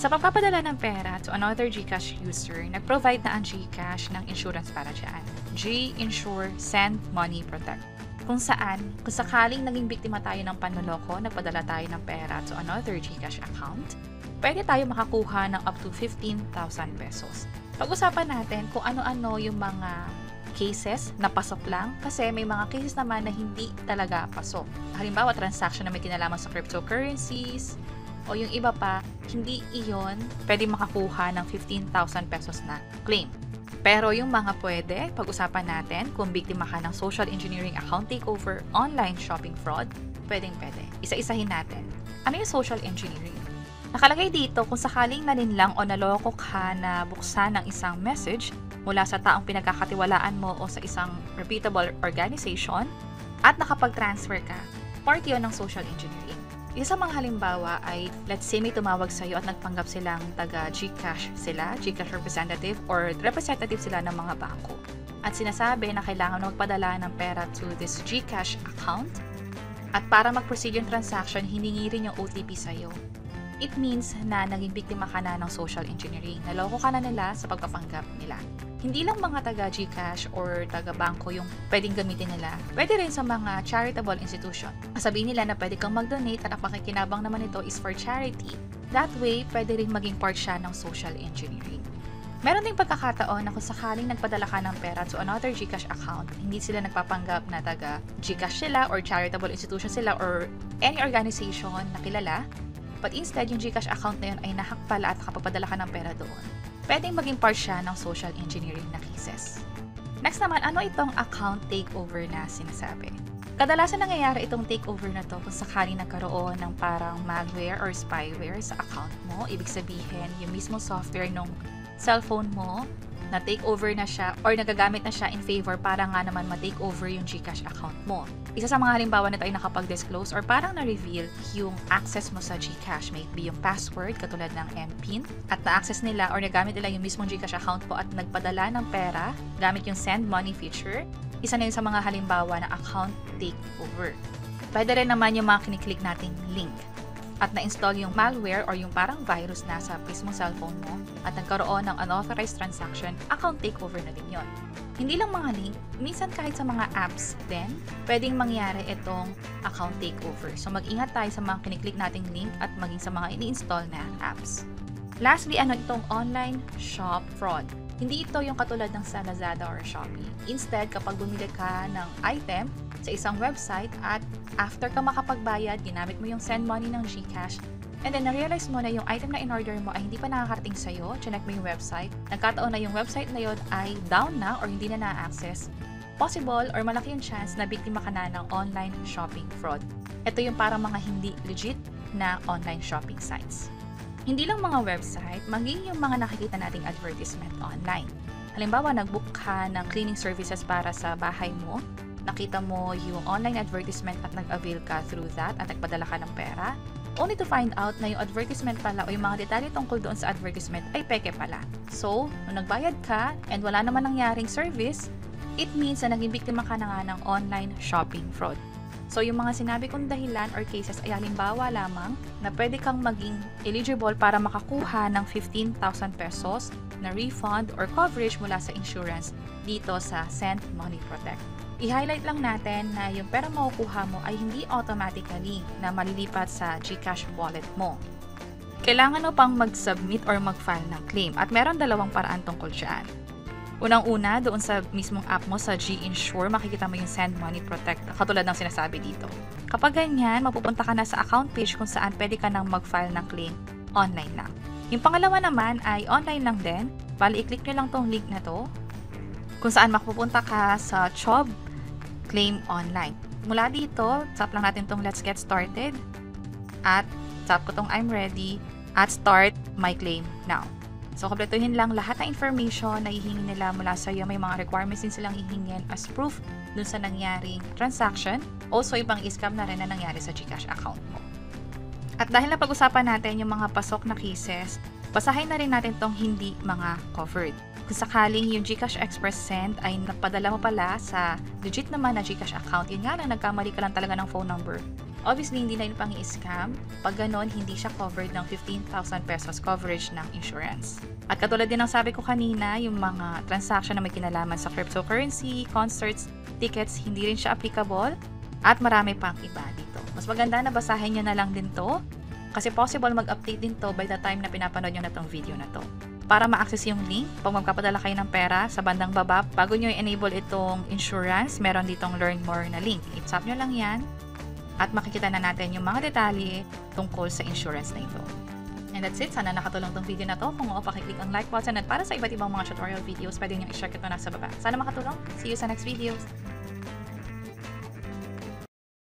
Sa pagpapadala ng pera to another GCash user, nag-provide na ang GCash ng insurance para dyan. G-Insure Send Money Protect. Kung sakaling naging biktima tayo ng panloloko, nagpadala tayo ng pera to another GCash account, pwede tayo makakuha ng up to 15,000 pesos. Pag-usapan natin kung ano-ano yung mga cases na pasok lang kasi may mga cases naman na hindi talaga pasok. Halimbawa, transaction na may kinalaman sa cryptocurrencies o yung iba pa, hindi iyon pwede makakuha ng 15,000 pesos na claim. Pero yung mga pwede, pag-usapan natin kung biktima ka ng social engineering account takeover, online shopping fraud, pwedeng-pwede. Isa-isahin natin. Ano yung social engineering? Nakalagay dito kung sakaling nalinlang o naloko ka na buksan ng isang message mula sa taong pinagkakatiwalaan mo o sa isang reputable organization at nakapag-transfer ka, part yun ng social engineering. Isa sa mga halimbawa ay, let's say may tumawag sa iyo at nagpanggap silang taga GCash sila, GCash representative or representative sila ng mga bangko. At sinasabi na kailangan magpadala ng pera to this GCash account at para mag-proceed yung transaction, hiningi rin yung OTP sa iyo. It means na naging biktima ka na ng social engineering. Naloko ka na nila sa pagpapanggap nila. Hindi lang mga taga GCash or taga bangko yung pwedeng gamitin nila. Pwede rin sa mga charitable institution. Sabihin nila na pwede kang mag-donate at ang pakikinabang naman ito is for charity. That way, pwede rin maging part siya ng social engineering. Meron ding pagkakataon na kung sakaling nagpadala ka ng pera to another GCash account, hindi sila nagpapanggap na taga GCash sila or charitable institution sila or any organization na kilala. But instead, yung GCash account na yun ay nahack pala at nakapagpadala ka ng pera doon. Pwedeng maging part siya ng social engineering na cases. Next naman, ano itong account takeover na sinasabi? Kadalasan nangyayari itong takeover na to kung sakaling nagkaroon ng parang malware or spyware sa account mo. Ibig sabihin, yung mismo software ng cellphone mo na takeover na siya or nagagamit na siya in favor para nga naman ma-takeover yung GCash account mo. Isa sa mga halimbawa nito ay nakapag-disclose or parang na-reveal yung access mo sa GCash. May be yung password katulad ng MPIN at na-access nila or nagamit nila yung mismong GCash account mo at nagpadala ng pera gamit yung send money feature. Isa na yun sa mga halimbawa na account takeover. Pwede rin naman yung mga kiniklik nating link at na-install yung malware or yung parang virus na sa mismong cellphone mo at nagkaroon ng unauthorized transaction, account takeover na din yun. Hindi lang mga link, minsan kahit sa mga apps din, pwedeng mangyari itong account takeover. So mag-ingat tayo sa mga kiniklik nating link at maging sa mga ini-install na apps. Lastly, ano itong online shop fraud? Hindi ito yung katulad ng sa Lazada or Shopee. Instead, kapag bumili ka ng item sa isang website at after ka makapagbayad, ginamit mo yung send money ng GCash, and then na-realize mo na yung item na in-order mo ay hindi pa nakakarating sa'yo, chinek mo yung website, nagkataon na yung website na yun ay down na or hindi na na-access, possible or malaki yung chance na biktima ka na ng online shopping fraud. Ito yung parang mga hindi legit na online shopping sites. Hindi lang mga website, maging yung mga nakikita nating advertisement online. Halimbawa, nag-book ka ng cleaning services para sa bahay mo, nakita mo yung online advertisement at nag-avail ka through that at nagpadala ka ng pera, only to find out na yung advertisement pala o yung mga detalye tungkol doon sa advertisement ay peke pala. So, nung nagbayad ka and wala naman nangyaring service, it means na naging biktima ka na nga ng online shopping fraud. So, yung mga sinabi kong dahilan or cases ay halimbawa lamang na pwede kang maging eligible para makakuha ng 15,000 pesos na refund or coverage mula sa insurance dito sa Send Money Protect. I-highlight lang natin na yung pera makukuha mo ay hindi automatically na malilipat sa GCash wallet mo. Kailangan mo pang mag-submit or mag-file ng claim at meron dalawang paraan tungkol dyan. Unang-una, doon sa mismong app mo sa G-Insure, makikita mo yung Send Money Protect katulad ng sinasabi dito. Kapag ganyan, mapupunta ka na sa account page kung saan pwede ka nang mag-file ng claim online lang. Yung pangalawa naman ay online lang din. Bali, i-click nyo lang tong link na to kung saan mapupunta ka sa CHOB Claim Online. Mula dito, tap lang natin tong Let's Get Started at tap ko tong I'm Ready at Start My Claim Now. So, kompletuhin lang lahat ng information na hihingi nila mula sa iyo. May mga requirements din silang hihingin as proof dun sa nangyaring transaction. Also, ibang scam na rin na nangyari sa GCash account mo. At dahil napag-usapan natin yung mga pasok na cases, basahin na rin natin tong hindi mga covered. Kung sakaling yung GCash Express Send ay napadala mo pala sa legit naman na GCash account, yun nga lang, nagkamali ka lang talaga ng phone number, Obviously, hindi na yun pang i-scam. Pag ganon, hindi siya covered ng 15,000 pesos coverage ng insurance. At katulad din ng sabi ko kanina, yung mga transaction na may kinalaman sa cryptocurrency, concerts, tickets, hindi rin siya applicable. At marami pang iba dito. Mas maganda na basahin nyo na lang din to. Kasi possible mag-update din to by the time na pinapanood nyo na tong video na to. Para ma-access yung link, pag magpapadala kayo ng pera sa bandang baba, bago nyo i-enable itong insurance, meron ditong learn more na link. I-tap nyo lang yan at makikita na natin yung mga detalye tungkol sa insurance na ito. And that's it. Sana nakatulong tong video na to. Kung oo, pakiclick ang like button at para sa iba't ibang mga tutorial videos, pwede nyo i-share ito na sa baba. Sana makatulong. See you sa next videos.